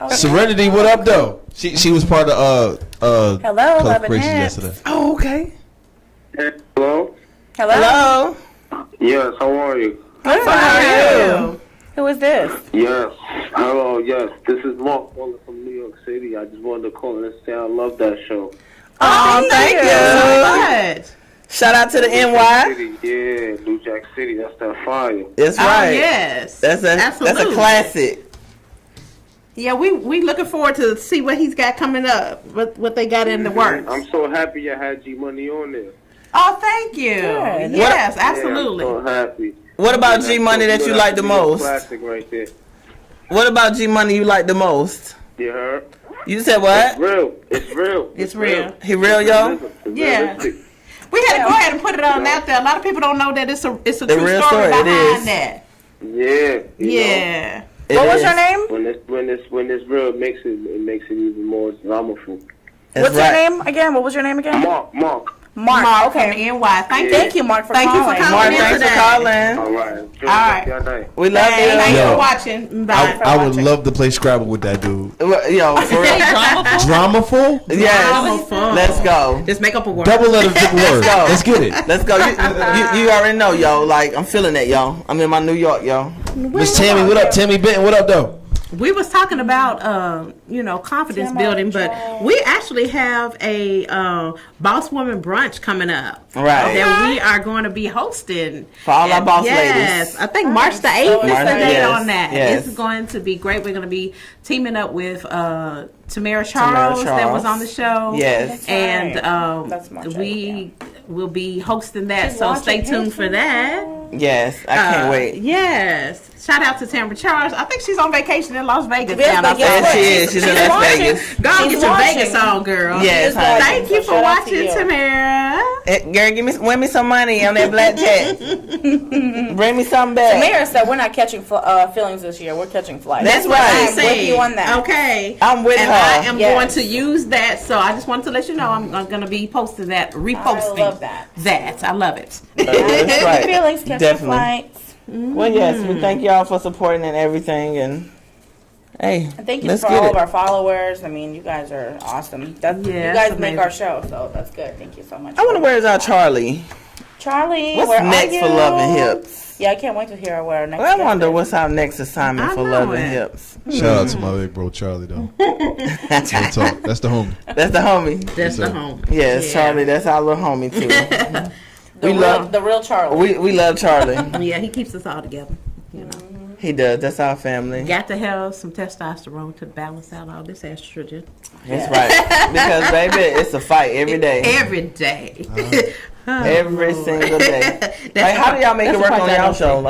Oh, Serenity, what up, though? She was part of Hello, Color Love and Creations Hits. yesterday. Oh, okay. Hello? Hello. Hello. Yes, how are you? Good. How are you? Who is this? Yes. Hello, yes. This is Mark calling from New York City. I just wanted to call and say I love that show. Oh, thank you. What? Shout out to the NY. City, yeah, New Jack City, that's that fire. That's Oh, right. yes. That's a Absolutely. classic. Yeah, we looking forward to see what he's got coming up, what they got in the works. I'm so happy I had G Money on there. Oh, thank you. Good. Yes, Yeah, absolutely. I'm so happy. What about G Money that you like the most? Classic right there. What about G Money you like the most? You heard? You said It's what? real. It's real. It's real. He real, yo? It's Yeah. realistic. We had to go ahead and put it on out there. A lot of people don't know that it's a The true real story story, it behind is. that. Yeah. you know, Yeah. It What was is. your name? when it's real, it makes it even more dramaful. That's What's right. your name again? What was your name again? Mark. Mark. from the NY. Thank you, Mark, for Thank you calling. for calling Mark, in thanks today. for calling. All right. All right. We love you. Thanks Yo. for watching. Bye. I would love to play Scrabble with that dude. Yo, for real. Dramaful? Yes. Dramaful. Let's go. Just make up a word. Double letter word. go. Let's get it. Let's go. You already know, yo. Like, I'm feeling that, yo. I'm in my New York, yo. Miss Tammy, what up? Tammy Benton, what up, though? We was talking about, confidence building, but we actually have a boss woman brunch coming up. Right. That we are going to be hosting. For all our boss Yes, ladies. I think March the 8th is the March, date yes, on that. yes. It's going to be great. We're going to be teaming up with Tamara Charles that was on the show. Yes. And That's March 8th, we will be hosting that, She's so stay watching tuned History for that. Yes. I can't wait. Yes. Shout out to Tamara Charles. I think she's on vacation in Las Vegas Yes, now. but Yes, guess she what? is. She's in Las watching. Vegas. Go and She's get your watching. Vegas on, girl. Yes, She's honey. watching. Thank you So for shout out to watching, you. Tamara. Girl, win me some money on that blackjack. Bring me something back. Tamara said we're not catching feelings this year. We're catching flights. That's what right. I'm with you on that. Okay. I'm with and her. I am Yes. going to use that, so I just wanted to let you know I'm going to be posting that, reposting. I love that. I love it. That's right. Feelings, catching Definitely. flights. Well, yes, we thank y'all for supporting and everything. And hey, And thank you let's for get all it. of our followers. I mean, you guys are awesome. Yeah, you that's guys make amazing. our show, so that's good. Thank you so much. I wonder where's our Charlie. Charlie, What's where are next for you? Love and Hips? Yeah, I can't wait to hear where our next. Well, I guest wonder is. what's our next assignment I for know Love and it. Hips. Shout out to my big bro Charlie, though. Real talk. That's the homie. That's the homie. That's the sir. home. Yes, Yeah. Charlie. That's our little homie too. the real Charlie. we love Charlie. Yeah, he keeps us all together. You know, He does. That's our family. got to have some testosterone to balance out all this estrogen That's right. Because baby, it's a fight every day. every day. Every single day. That's Like, how do y'all make that's it the work part on that I y'all don't show? see.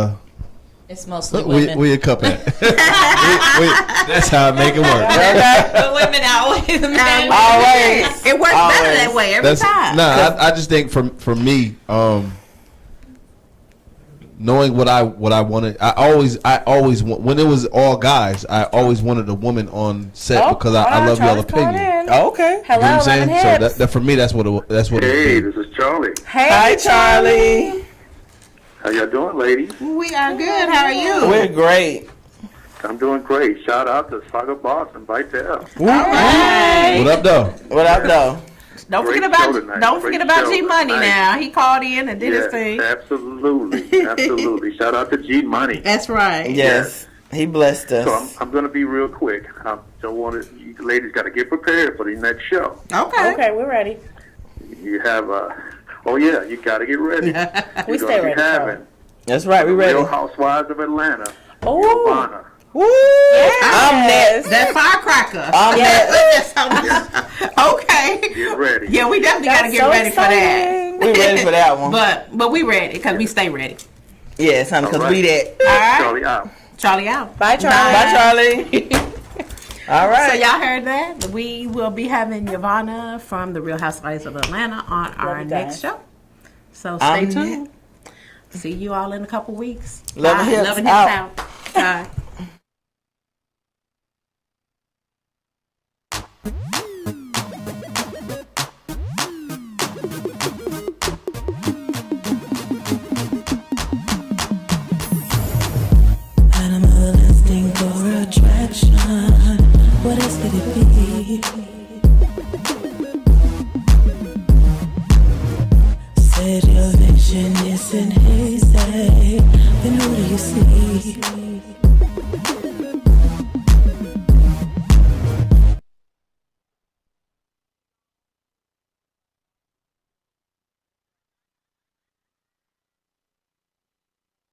Like, It's mostly We women. a cup at. That's how I make it work. okay. The women outweigh the men. Always. It works better Always. that way every That's time. nah. I just think for me, knowing what I wanted, I always when it was all guys, I always wanted a woman on set because I love y'all opinion. Okay. Hello, You know what I'm saying? Love and So Hips. that for me, that's what it Hey, would this is Charlie. Hey, Hi, Charlie. How y'all doing, ladies? We are good. How are you? We're great. I'm doing great. Shout out to Saga Boss and Vitelle. be. What up, though? What up, though? Don't Great forget show about tonight. don't Great forget about show G Money tonight. now. He called in and did his Yes, thing. absolutely, absolutely. Shout out to G Money. That's right. Yes. He blessed So us. I'm going to be real quick. I don't want to. You ladies got to get prepared for the next show. Okay. Okay, we're ready. You have oh yeah, you got to get ready. We You're stay gonna be ready, having That's right. We Real ready. Housewives of Atlanta. Oh, Giovanna. Woo! I'm next. That firecracker. I'm next. Okay. Get ready. Yeah, we definitely got to get so ready for that. exciting. We ready for that one. But we ready because we stay ready. Yes, honey, because All we right. that. All right. Charlie out. Charlie out. Bye, Charlie. Bye, Charlie. All So right. y'all heard that? We will be having Giovanna from the Real Housewives of Atlanta on our you next guys. show. So stay I'm tuned. See you all in a couple weeks. Love Bye. and Hips Love and out. Hips out. Bye. Animalistic for attraction. What else could it be? Said your vision isn't hazy. Then who do you see?